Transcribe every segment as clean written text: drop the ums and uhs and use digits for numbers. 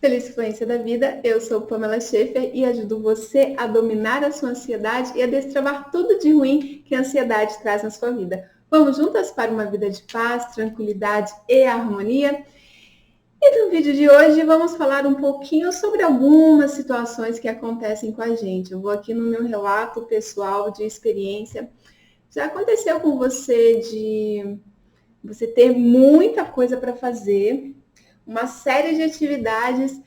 Feliz Fluência da Vida, eu sou Pamela Schaefer e ajudo você a dominar a sua ansiedade e a destravar tudo de ruim que a ansiedade traz na sua vida. Vamos juntas para uma vida de paz, tranquilidade e harmonia? E no vídeo de hoje vamos falar um pouquinho sobre algumas situações que acontecem com a gente. Eu vou aqui no meu relato pessoal de experiência. Já aconteceu com você de você ter muita coisa para fazer, uma série de atividades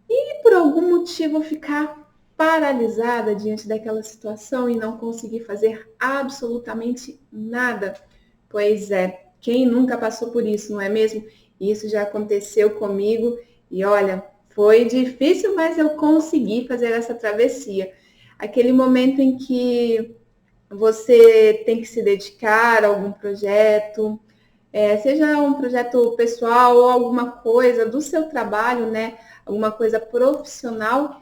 e por algum motivo ficar paralisada diante daquela situação e não conseguir fazer absolutamente nada? Pois é, quem nunca passou por isso, não é mesmo? Isso já aconteceu comigo e olha, foi difícil, mas eu consegui fazer essa travessia. Aquele momento em que você tem que se dedicar a algum projeto, seja um projeto pessoal ou alguma coisa do seu trabalho, né? Alguma coisa profissional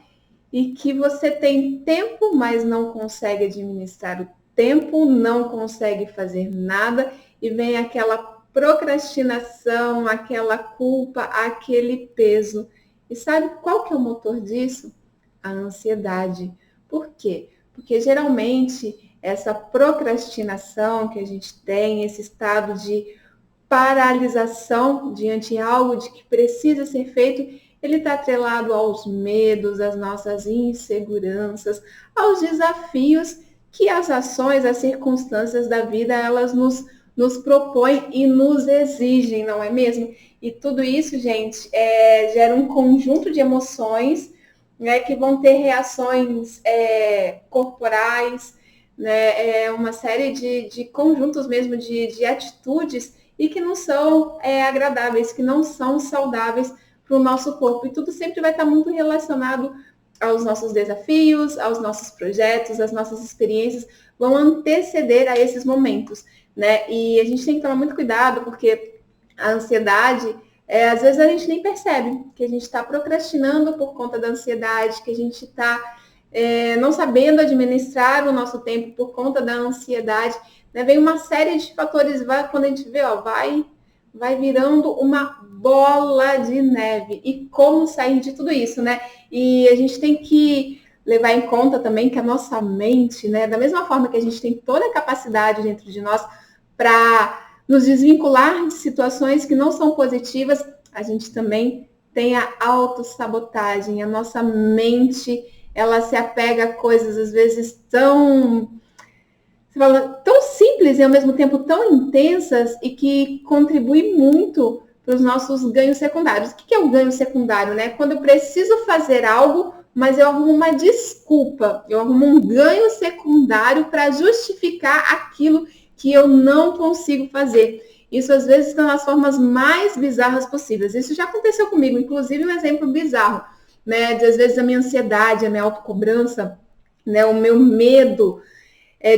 e que você tem tempo, mas não consegue administrar o tempo, não consegue fazer nada e vem aquela procrastinação, aquela culpa, aquele peso. E sabe qual que é o motor disso? A ansiedade. Por quê? Porque geralmente essa procrastinação que a gente tem, esse estado de paralisação diante de algo de que precisa ser feito, ele está atrelado aos medos, às nossas inseguranças, aos desafios que as ações, as circunstâncias da vida, elas nos propõem e nos exigem, não é mesmo? E tudo isso, gente, gera um conjunto de emoções, né, que vão ter reações corporais, né, uma série de conjuntos mesmo de atitudes e que não são agradáveis, que não são saudáveis para o nosso corpo. E tudo sempre vai estar muito relacionado aos nossos desafios, aos nossos projetos, às nossas experiências, vão anteceder a esses momentos, né? E a gente tem que tomar muito cuidado, porque a ansiedade, às vezes a gente nem percebe que a gente está procrastinando por conta da ansiedade, que a gente está não sabendo administrar o nosso tempo por conta da ansiedade, né? Vem uma série de fatores, quando a gente vê, vai virando uma bola de neve. E como sair de tudo isso, né? E a gente tem que levar em conta também que a nossa mente, né, da mesma forma que a gente tem toda a capacidade dentro de nós para nos desvincular de situações que não são positivas, a gente também tem a autossabotagem. A nossa mente, ela se apega a coisas às vezes tão simples e ao mesmo tempo tão intensas e que contribuem muito para os nossos ganhos secundários. O que é o ganho secundário, né? Quando eu preciso fazer algo, mas eu arrumo uma desculpa, eu arrumo um ganho secundário para justificar aquilo que eu não consigo fazer. Isso às vezes está nas formas mais bizarras possíveis. Isso já aconteceu comigo, inclusive um exemplo bizarro, né? De às vezes a minha ansiedade, a minha autocobrança, né? O meu medo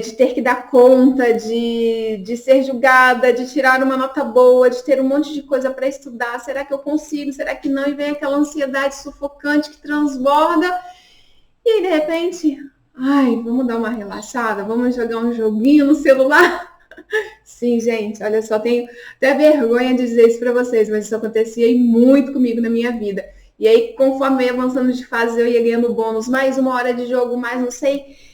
de ter que dar conta, de ser julgada, de tirar uma nota boa, de ter um monte de coisa para estudar. Será que eu consigo? Será que não? E vem aquela ansiedade sufocante que transborda. E aí, de repente, vamos dar uma relaxada? Vamos jogar um joguinho no celular? Sim, gente, olha só, tenho até vergonha de dizer isso para vocês, mas isso acontecia muito comigo na minha vida. E aí, conforme eu ia avançando de fase, eu ia ganhando bônus, mais uma hora de jogo, mais não sei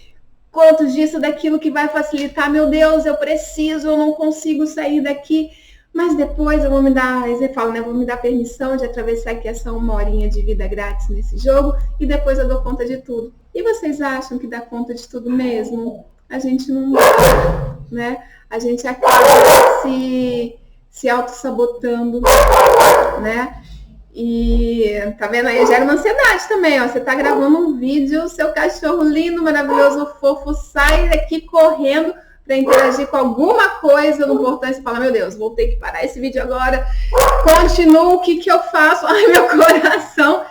quantos disso, daquilo que vai facilitar. Meu Deus, eu preciso, eu não consigo sair daqui. Mas depois eu vou me dar, aí você fala, né? Vou me dar permissão de atravessar aqui essa uma horinha de vida grátis nesse jogo e depois eu dou conta de tudo. E vocês acham que dá conta de tudo mesmo? A gente não dá, né? A gente acaba se auto-sabotando, né? E tá vendo aí? Gera uma ansiedade também, ó. Você tá gravando um vídeo, seu cachorro lindo, maravilhoso, fofo, sai daqui correndo para interagir com alguma coisa no portão e você fala, meu Deus, vou ter que parar esse vídeo agora. Continuo, o que eu faço? Ai, meu coração.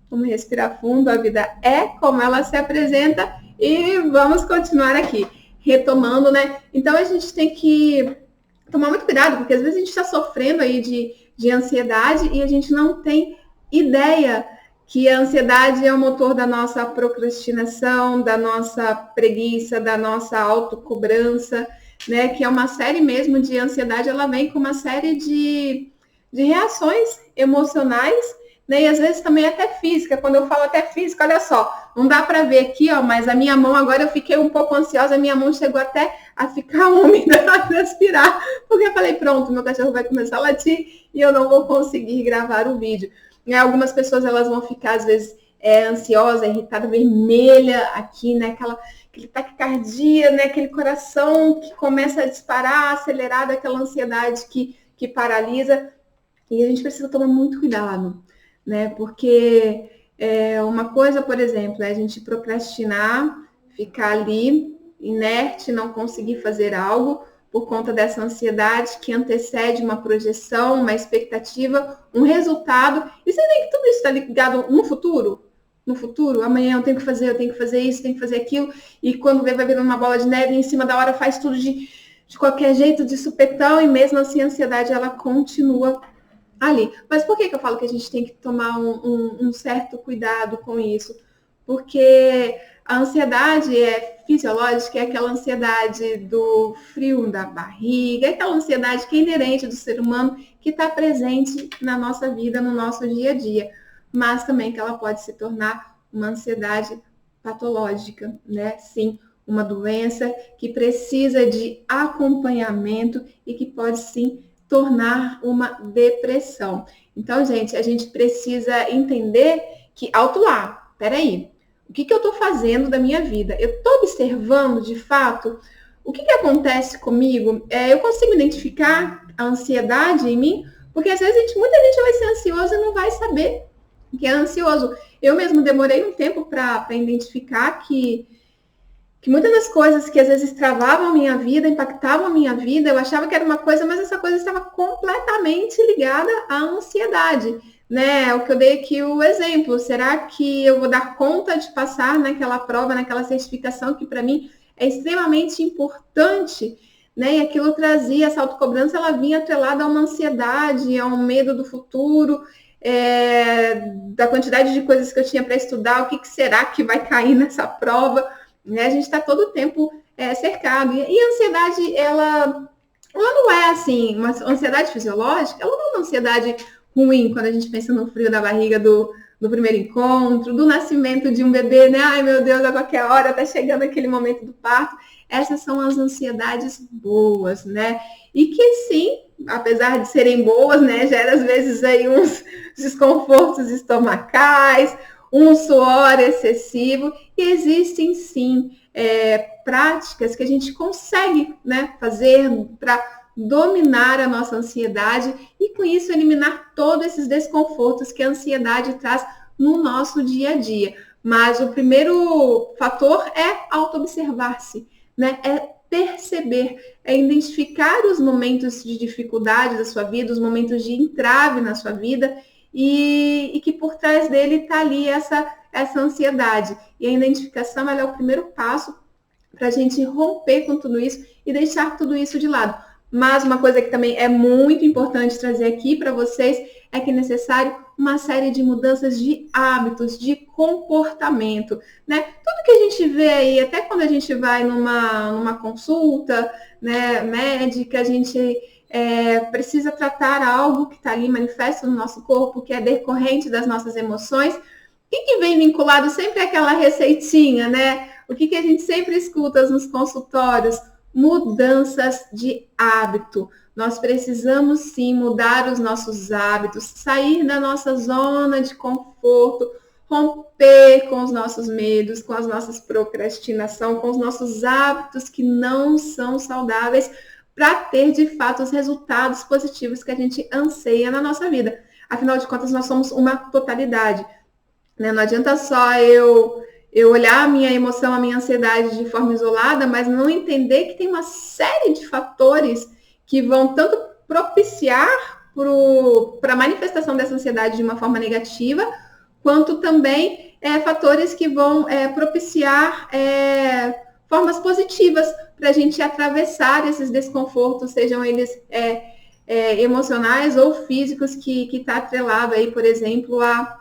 Vamos respirar fundo, a vida é como ela se apresenta e vamos continuar aqui, retomando, né? Então a gente tem que tomar muito cuidado, porque às vezes a gente está sofrendo aí de ansiedade e a gente não tem ideia que a ansiedade é o motor da nossa procrastinação, da nossa preguiça, da nossa autocobrança, né? Que é uma série mesmo de ansiedade, ela vem com uma série de reações emocionais, né? E às vezes também até física. Quando eu falo até física, olha só, não dá para ver aqui, ó, mas a minha mão agora eu fiquei um pouco ansiosa, a minha mão chegou até a ficar úmida a respirar, porque eu falei, pronto, meu cachorro vai começar a latir e eu não vou conseguir gravar o vídeo. E algumas pessoas elas vão ficar às vezes ansiosa, irritada, vermelha aqui, né? Aquele taquicardia, né? Aquele coração que começa a disparar, acelerado, aquela ansiedade que paralisa. E a gente precisa tomar muito cuidado, né? Porque uma coisa, por exemplo, é a gente procrastinar, ficar ali inerte, não conseguir fazer algo por conta dessa ansiedade que antecede uma projeção, uma expectativa, um resultado. E você vê que tudo isso está ligado no futuro? No futuro, amanhã eu tenho que fazer isso, tenho que fazer aquilo, e quando vê, vai virando uma bola de neve, e em cima da hora faz tudo de qualquer jeito, de supetão, e mesmo assim a ansiedade, ela continua ali. Mas por que eu falo que a gente tem que tomar um certo cuidado com isso? Porque a ansiedade fisiológica, é aquela ansiedade do frio da barriga, é aquela ansiedade que é inerente do ser humano, que está presente na nossa vida, no nosso dia a dia. Mas também que ela pode se tornar uma ansiedade patológica, né? Sim, uma doença que precisa de acompanhamento e que pode sim tornar uma depressão. Então, gente, a gente precisa entender que, alto lá, peraí, o que eu estou fazendo da minha vida? Eu estou observando, de fato, o que acontece comigo? Eu consigo identificar a ansiedade em mim? Porque, às vezes, muita gente vai ser ansiosa e não vai saber que é ansioso. Eu mesmo demorei um tempo para identificar que muitas das coisas que às vezes travavam a minha vida, impactavam a minha vida, eu achava que era uma coisa, mas essa coisa estava completamente ligada à ansiedade, né? O que eu dei aqui o exemplo, será que eu vou dar conta de passar naquela prova, naquela certificação que para mim é extremamente importante, né? E aquilo trazia, essa autocobrança, ela vinha atrelada a uma ansiedade, a um medo do futuro, da quantidade de coisas que eu tinha para estudar, o que será que vai cair nessa prova, né? A gente está todo o tempo cercado. E a ansiedade, ela não é assim, uma ansiedade fisiológica, ela não é uma ansiedade ruim quando a gente pensa no frio da barriga do primeiro encontro, do nascimento de um bebê, né? Ai, meu Deus, a qualquer hora tá chegando aquele momento do parto. Essas são as ansiedades boas, né? E que sim, apesar de serem boas, né, gera às vezes aí uns desconfortos estomacais, um suor excessivo, e existem sim práticas que a gente consegue, né, fazer para dominar a nossa ansiedade e com isso eliminar todos esses desconfortos que a ansiedade traz no nosso dia a dia. Mas o primeiro fator é auto-observar-se, né? É perceber, é identificar os momentos de dificuldade da sua vida, os momentos de entrave na sua vida e que por trás dele está ali essa ansiedade. E a identificação ela é o primeiro passo para a gente romper com tudo isso e deixar tudo isso de lado. Mas uma coisa que também é muito importante trazer aqui para vocês é que é necessário uma série de mudanças de hábitos, de comportamento, né? Tudo que a gente vê aí, até quando a gente vai numa consulta, né, médica, a gente precisa tratar algo que está ali manifesto no nosso corpo, que é decorrente das nossas emoções, e que vem vinculado sempre àquela receitinha, né? O que a gente sempre escuta nos consultórios? Mudanças de hábito. Nós precisamos sim mudar os nossos hábitos, sair da nossa zona de conforto, romper com os nossos medos, com as nossas procrastinação, com os nossos hábitos que não são saudáveis para ter de fato os resultados positivos que a gente anseia na nossa vida. Afinal de contas, nós somos uma totalidade, né? Não adianta só eu olhar a minha emoção, a minha ansiedade de forma isolada, mas não entender que tem uma série de fatores que vão tanto propiciar para a manifestação dessa ansiedade de uma forma negativa, quanto também fatores que vão propiciar formas positivas para a gente atravessar esses desconfortos, sejam eles emocionais ou físicos, que está atrelado aí, por exemplo, a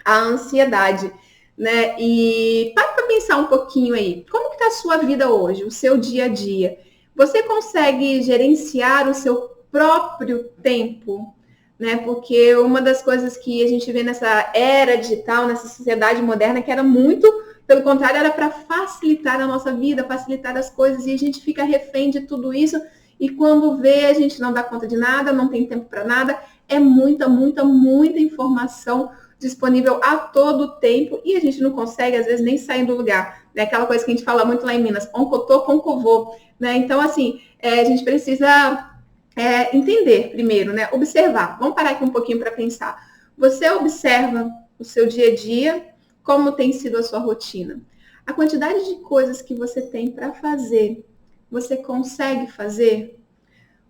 ansiedade, né? E para pensar um pouquinho aí, como que está a sua vida hoje, o seu dia a dia? Você consegue gerenciar o seu próprio tempo? né? Porque uma das coisas que a gente vê nessa era digital, nessa sociedade moderna, que era muito, pelo contrário, era para facilitar a nossa vida, facilitar as coisas, e a gente fica refém de tudo isso, e quando vê, a gente não dá conta de nada, não tem tempo para nada, é muita, muita, muita informação disponível a todo tempo, e a gente não consegue, às vezes, nem sair do lugar. É aquela coisa que a gente fala muito lá em Minas, oncotô, concovô, né? Então, assim, a gente precisa entender primeiro, né? Observar. Vamos parar aqui um pouquinho para pensar. Você observa o seu dia a dia, como tem sido a sua rotina. A quantidade de coisas que você tem para fazer, você consegue fazer?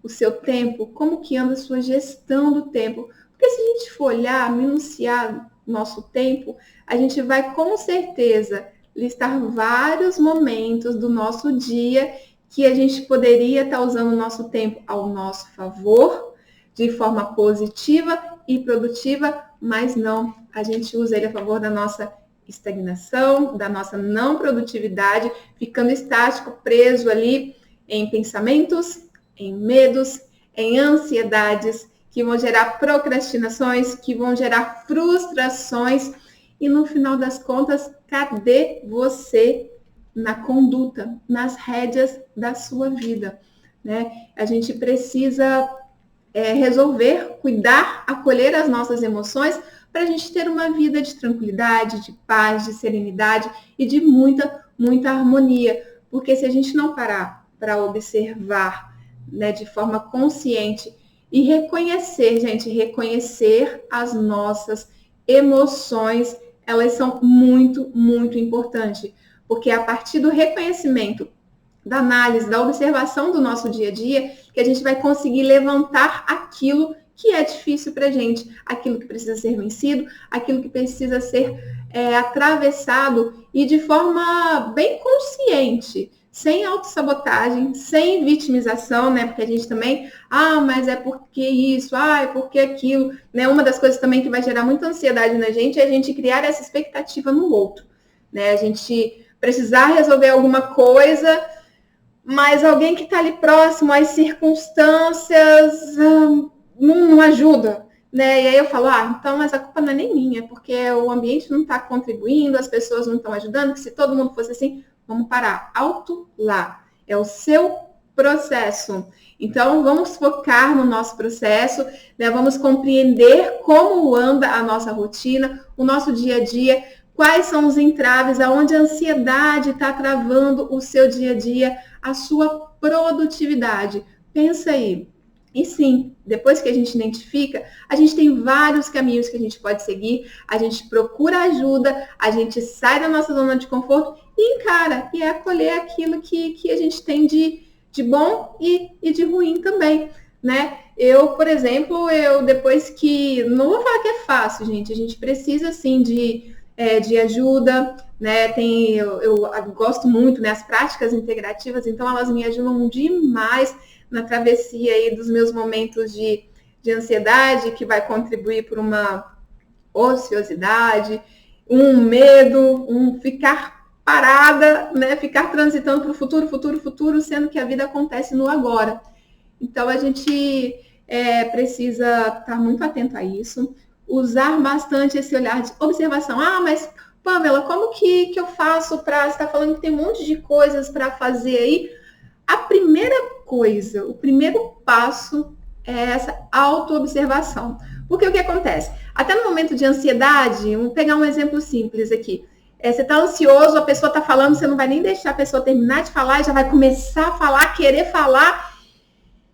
O seu tempo, como que anda a sua gestão do tempo? Porque se a gente for olhar, minuciar nosso tempo, a gente vai com certeza listar vários momentos do nosso dia que a gente poderia estar usando o nosso tempo ao nosso favor, de forma positiva e produtiva, mas não, a gente usa ele a favor da nossa estagnação, da nossa não produtividade, ficando estático, preso ali em pensamentos, em medos, em ansiedades, que vão gerar procrastinações, que vão gerar frustrações, e no final das contas, cadê você na conduta, nas rédeas da sua vida, né? A gente precisa resolver, cuidar, acolher as nossas emoções para a gente ter uma vida de tranquilidade, de paz, de serenidade e de muita, muita harmonia. Porque se a gente não parar para observar, né, de forma consciente e reconhecer, gente, reconhecer as nossas emoções, elas são muito, muito importantes. Porque é a partir do reconhecimento, da análise, da observação do nosso dia a dia, que a gente vai conseguir levantar aquilo que é difícil para a gente, aquilo que precisa ser vencido, aquilo que precisa ser atravessado e de forma bem consciente, sem autossabotagem, sem vitimização, né? Porque a gente também, mas é porque isso, é porque aquilo, né? Uma das coisas também que vai gerar muita ansiedade na gente é a gente criar essa expectativa no outro, né? A gente precisar resolver alguma coisa, mas alguém que está ali próximo, as circunstâncias não ajuda, né? E aí eu falo, então, mas a culpa não é nem minha, porque o ambiente não está contribuindo, as pessoas não estão ajudando, que se todo mundo fosse assim, vamos parar, alto lá, é o seu processo. Então, vamos focar no nosso processo, né? Vamos compreender como anda a nossa rotina, o nosso dia a dia, quais são os entraves, aonde a ansiedade está travando o seu dia a dia, a sua produtividade. Pensa aí. E sim, depois que a gente identifica, a gente tem vários caminhos que a gente pode seguir, a gente procura ajuda, a gente sai da nossa zona de conforto e encara, e acolher aquilo que a gente tem de bom e de ruim também, né? Eu, por exemplo, depois que... Não vou falar que é fácil, gente, a gente precisa, assim, de ajuda, né? Eu gosto muito, né? As práticas integrativas, então elas me ajudam demais na travessia aí dos meus momentos de ansiedade, que vai contribuir por uma ociosidade, um medo, um ficar parada, né? Ficar transitando para o futuro, sendo que a vida acontece no agora. Então a gente precisa estar muito atento a isso, usar bastante esse olhar de observação. Mas Pamela, como que eu faço para... Você está falando que tem um monte de coisas para fazer aí. A primeira coisa, o primeiro passo é essa autoobservação. Porque o que acontece? Até no momento de ansiedade, vamos pegar um exemplo simples aqui. Você está ansioso, a pessoa está falando, você não vai nem deixar a pessoa terminar de falar, e já vai começar a falar, querer falar,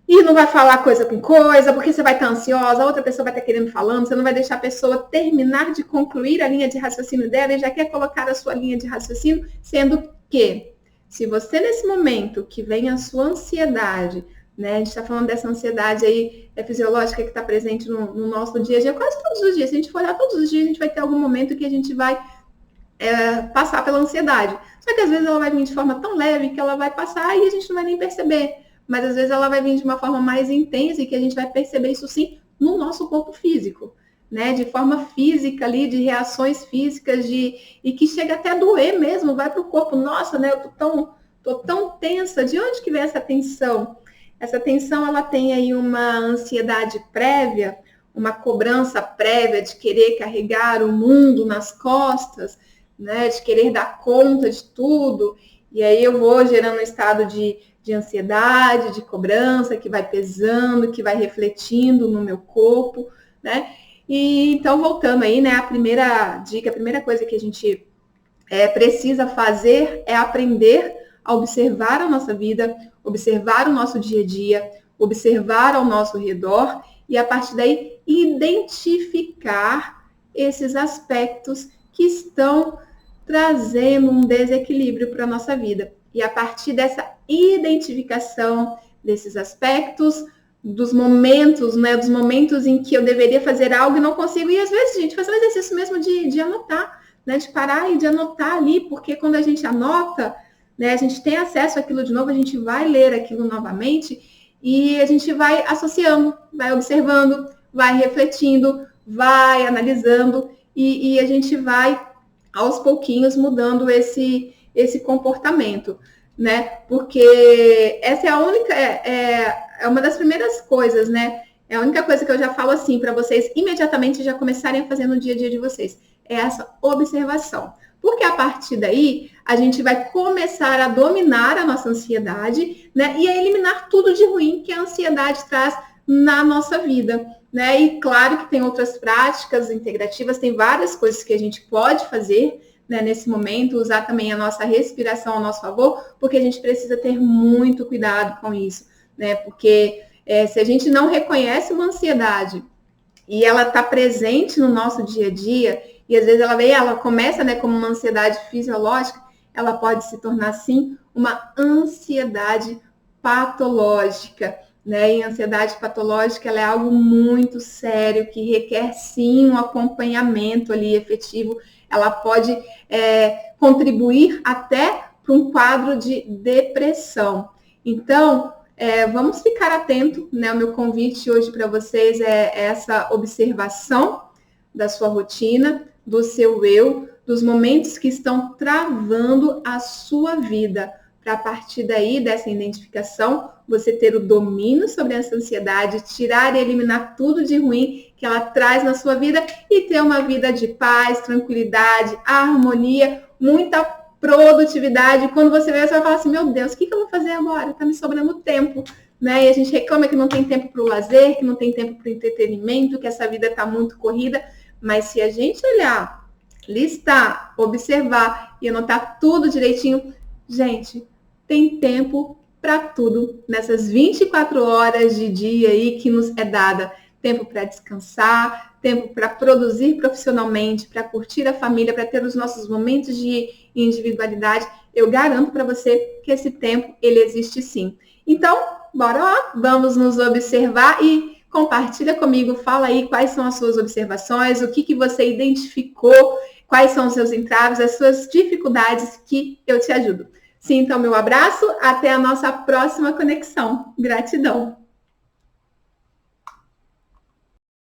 e não vai falar coisa com coisa, porque você vai estar ansiosa, a outra pessoa vai estar querendo falando, você não vai deixar a pessoa terminar de concluir a linha de raciocínio dela e já quer colocar a sua linha de raciocínio, sendo que, se você nesse momento que vem a sua ansiedade, né, a gente está falando dessa ansiedade aí fisiológica que está presente no nosso dia a dia, quase todos os dias, se a gente for olhar todos os dias, a gente vai ter algum momento que a gente vai passar pela ansiedade. Só que às vezes ela vai vir de forma tão leve que ela vai passar e a gente não vai nem perceber. Mas às vezes ela vai vir de uma forma mais intensa e que a gente vai perceber isso sim no nosso corpo físico, né? De forma física ali, de reações físicas, e que chega até a doer mesmo, vai para o corpo. Nossa, né? Eu tô tão tensa. De onde que vem essa tensão? Essa tensão, ela tem aí uma ansiedade prévia, uma cobrança prévia de querer carregar o mundo nas costas, né, de querer dar conta de tudo, e aí eu vou gerando um estado de ansiedade, de cobrança, que vai pesando, que vai refletindo no meu corpo, né? E então, voltando aí, né, a primeira dica, a primeira coisa que a gente precisa fazer é aprender a observar a nossa vida, observar o nosso dia a dia, observar ao nosso redor e, a partir daí, identificar esses aspectos que estão trazendo um desequilíbrio para a nossa vida. E a partir dessa identificação desses aspectos, dos momentos, né, dos momentos em que eu deveria fazer algo e não consigo, e às vezes, gente, fazer um exercício mesmo de anotar, né, de parar e de anotar ali, porque quando a gente anota, né, a gente tem acesso àquilo de novo, a gente vai ler aquilo novamente e a gente vai associando, vai observando, vai refletindo, vai analisando e a gente vai aos pouquinhos mudando esse comportamento, né? Porque essa é a única, é uma das primeiras coisas, né? É a única coisa que eu já falo assim para vocês imediatamente já começarem a fazer no dia a dia de vocês. É essa observação. Porque a partir daí, a gente vai começar a dominar a nossa ansiedade, né? E a eliminar tudo de ruim que a ansiedade traz na nossa vida, né? E claro que tem outras práticas integrativas, tem várias coisas que a gente pode fazer, né, nesse momento, usar também a nossa respiração ao nosso favor, porque a gente precisa ter muito cuidado com isso, né? Porque se a gente não reconhece uma ansiedade e ela está presente no nosso dia a dia, e às vezes ela começa, né, como uma ansiedade fisiológica, ela pode se tornar, sim, uma ansiedade patológica, né? E a ansiedade patológica ela é algo muito sério, que requer, sim, um acompanhamento ali efetivo. Ela pode contribuir até para um quadro de depressão. Então, vamos ficar atento, né? O meu convite hoje para vocês é essa observação da sua rotina, do seu eu, dos momentos que estão travando a sua vida, para a partir daí, dessa identificação, você ter o domínio sobre essa ansiedade, tirar e eliminar tudo de ruim que ela traz na sua vida e ter uma vida de paz, tranquilidade, harmonia, muita produtividade. Quando você vê, você vai falar assim, meu Deus, o que eu vou fazer agora? Tá me sobrando tempo, né? E a gente reclama que não tem tempo para o lazer, que não tem tempo para o entretenimento, que essa vida está muito corrida, mas se a gente olhar, listar, observar e anotar tudo direitinho, gente, tem tempo para tudo nessas 24 horas de dia aí que nos é dada. Tempo para descansar, tempo para produzir profissionalmente, para curtir a família, para ter os nossos momentos de individualidade. Eu garanto para você que esse tempo, ele existe sim. Então, bora lá, vamos nos observar e compartilha comigo, fala aí quais são as suas observações, o que você identificou, quais são os seus entraves, as suas dificuldades que eu te ajudo. Sinta o meu abraço, até a nossa próxima conexão. Gratidão!